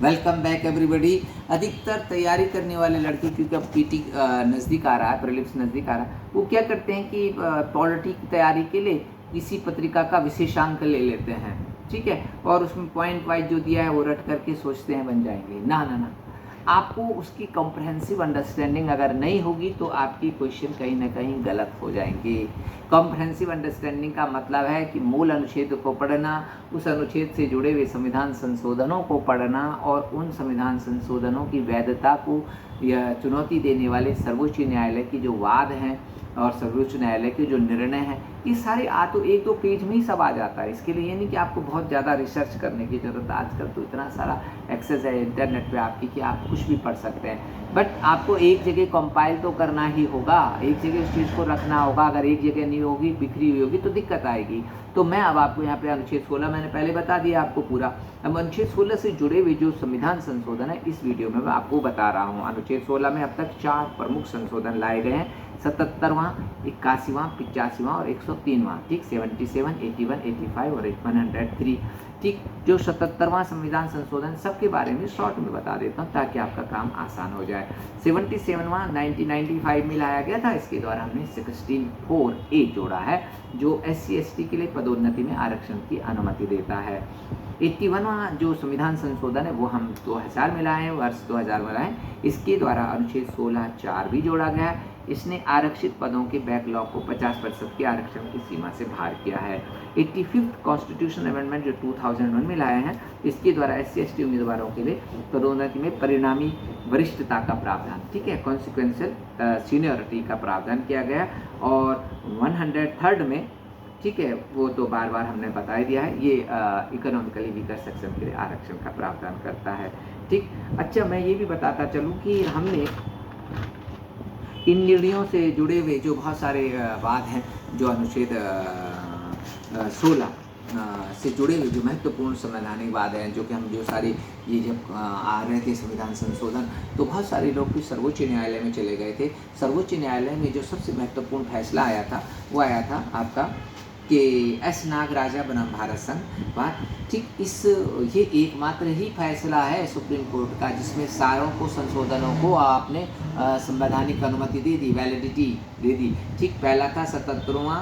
Welcome back everybody. अधिकतर तैयारी करने वाले लड़के, क्योंकि अब पीटी नज़दीक आ रहा है, प्रीलिम्स नज़दीक आ रहा है, वो क्या करते हैं कि पॉलिटी की तैयारी के लिए किसी पत्रिका का विशेषांक ले लेते हैं, ठीक है, और उसमें पॉइंट वाइज जो दिया है वो रट करके सोचते हैं बन जाएंगे। ना ना ना, आपको उसकी कॉम्प्रहेंसिव अंडरस्टैंडिंग अगर नहीं होगी तो आपकी क्वेश्चन कहीं ना कहीं गलत हो जाएंगे। कॉम्प्रहेंसिव अंडरस्टैंडिंग का मतलब है कि मूल अनुच्छेद को पढ़ना, उस अनुच्छेद से जुड़े हुए संविधान संशोधनों को पढ़ना और उन संविधान संशोधनों की वैधता को या चुनौती देने वाले सर्वोच्च न्यायालय की जो वाद हैं और सर्वोच्च न्यायालय के जो निर्णय हैं, ये सारे तो एक दो पेज में ही सब आ जाता है। इसके लिए ये नहीं कि आपको बहुत ज़्यादा रिसर्च करने की ज़रूरत है। आजकल तो इतना सारा एक्सेस है इंटरनेट पे आपकी कि आप कुछ भी पढ़ सकते हैं, बट आपको एक जगह कंपाइल तो करना ही होगा, एक जगह उस चीज़ को रखना होगा। अगर एक जगह नहीं होगी, बिखरी हुई होगी, तो दिक्कत आएगी। तो मैं अब आपको यहाँ पे अनुच्छेद 16 मैंने पहले बता दिया आपको पूरा। अब अनुच्छेद 16 से जुड़े हुए जो संविधान संशोधन है, इस वीडियो में मैं आपको बता रहा हूँ। अनुच्छेद 16 में अब तक 4 प्रमुख संशोधन लाए गए हैं: 77वां, 81वां, 85वां और 103वां, ठीक, 77, 81, 85 और 103, ठीक। जो 77वां संविधान संशोधन सबके बारे में शॉर्ट में बता देता हूँ ताकि आपका काम आसान हो जाए। 77वां 1995 में लाया गया था, इसके द्वारा हमने 16(4)(a) जोड़ा है, जो SC/ST के लिए पदोन्नति में आरक्षण की अनुमति देता है। 81वां जो संविधान संशोधन है वो हम 2000 में लाए हैं, वर्ष 2000 में लाए हैं। इसके द्वारा अनुच्छेद 16(4) भी जोड़ा गया है। इसने आरक्षित पदों के बैकलॉग को 50% के आरक्षण की सीमा से बाहर किया है। 85th कॉन्स्टिट्यूशन अमेंडमेंट जो 2001 में लाए हैं, इसके द्वारा SC/ST उम्मीदवारों के लिए पदोन्नति में परिणामी वरिष्ठता का प्रावधान, ठीक है, कॉन्सिक्वेंशियल सीनियरिटी का प्रावधान किया गया। और 103rd में, ठीक है, वो तो बार बार हमने बता ही दिया है, ये इकोनॉमिकली वीकर सेक्शन के लिए आरक्षण का प्रावधान करता है, ठीक। अच्छा, मैं ये भी बताता चलूँ कि हमने इन निर्णयों से जुड़े हुए जो बहुत सारे वाद हैं, जो अनुच्छेद 16 से जुड़े हुए जो महत्वपूर्ण संवैधानिक वाद हैं, जो कि हम जो सारी ये जब आ रहे थे संविधान संशोधन, तो बहुत सारे लोग भी सर्वोच्च न्यायालय में चले गए थे। सर्वोच्च न्यायालय में जो सबसे महत्वपूर्ण फैसला आया था वो आया था आपका कि एस नागराजा बनाम भारत संघ बात, ठीक। ये एकमात्र ही फैसला है सुप्रीम कोर्ट का जिसमें सारों को संशोधनों को आपने संवैधानिक अनुमति दे दी, वैलिडिटी दे दी, ठीक। पहला था 77वां,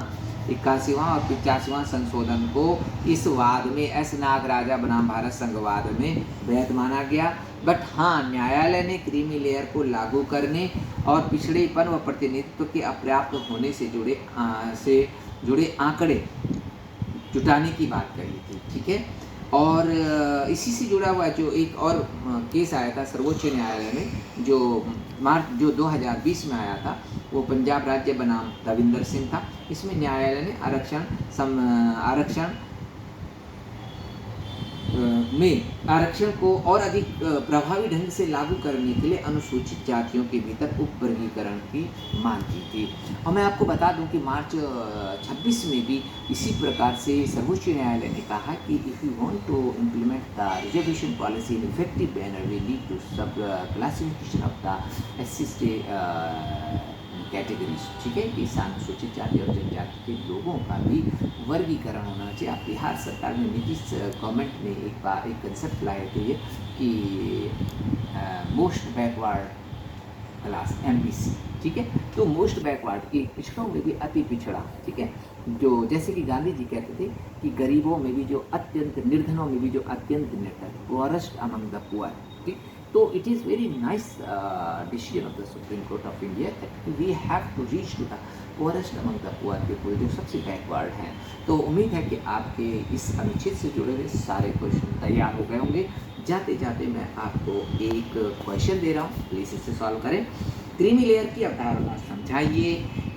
81वां और 85वां संशोधन को इस वाद में, एस नागराजा बनाम भारत संघ वाद में वैध माना गया। बट हाँ, न्यायालय ने क्रीमी लेयर को लागू करने और पिछड़ेपन व प्रतिनिधित्व के अपर्याप्त होने से जुड़े आंकड़े जुटाने की बात कही थी, ठीक है। और इसी से जुड़ा हुआ जो एक और केस आया था सर्वोच्च न्यायालय में, जो 2020 में आया था, वो पंजाब राज्य बनाम रविंदर सिंह था। इसमें न्यायालय ने आरक्षण को और अधिक प्रभावी ढंग से लागू करने के लिए अनुसूचित जातियों के भीतर उप वर्गीकरण की मांग की थी। और मैं आपको बता दूं कि मार्च 26 में भी इसी प्रकार से सर्वोच्च न्यायालय ने कहा कि if you want to implement the reservation policy in effective manner we need to sub classification of the SC categories, ठीक है, कि अनुसूचित जाति और जनजाति के लोगों का भी वर्गीकरण होना चाहिए। आप बिहार सरकार में नीतीश गवर्नमेंट ने एक कंसेप्ट लाए थे ये कि मोस्ट बैकवर्ड क्लास MBC, ठीक है। तो मोस्ट बैकवर्ड की पिछड़ों में भी अति पिछड़ा, ठीक है, जो जैसे कि गांधी जी कहते थे कि गरीबों में भी जो अत्यंत निर्धनों में भी जो अत्यंत निर्धन, पुअरेस्ट अमंग द पुअर, ठीक। तो it is very nice decision of the Supreme Court of India that we have to reach to the poorest among the poor people, जो सबसे बैकवर्ड हैं। तो उम्मीद है कि आपके इस अनुच्छेद से जुड़े हुए सारे क्वेश्चन तैयार हो गए होंगे। जाते जाते मैं आपको एक क्वेश्चन दे रहा हूँ, प्लीज़ इसे सॉल्व करें। क्रीमी लेयर की अवधारणा समझाइए।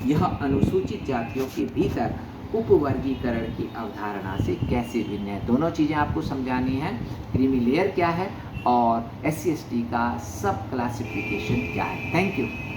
यह अनुसूचित जातियों के भीतर उपवर्गीकरण की अवधारणा से कैसे भिन्न है? दोनों चीज़ें आपको समझानी है। क्रीमी लेयर क्या है और SC/ST का सब क्लासिफिकेशन क्या है। Thank you.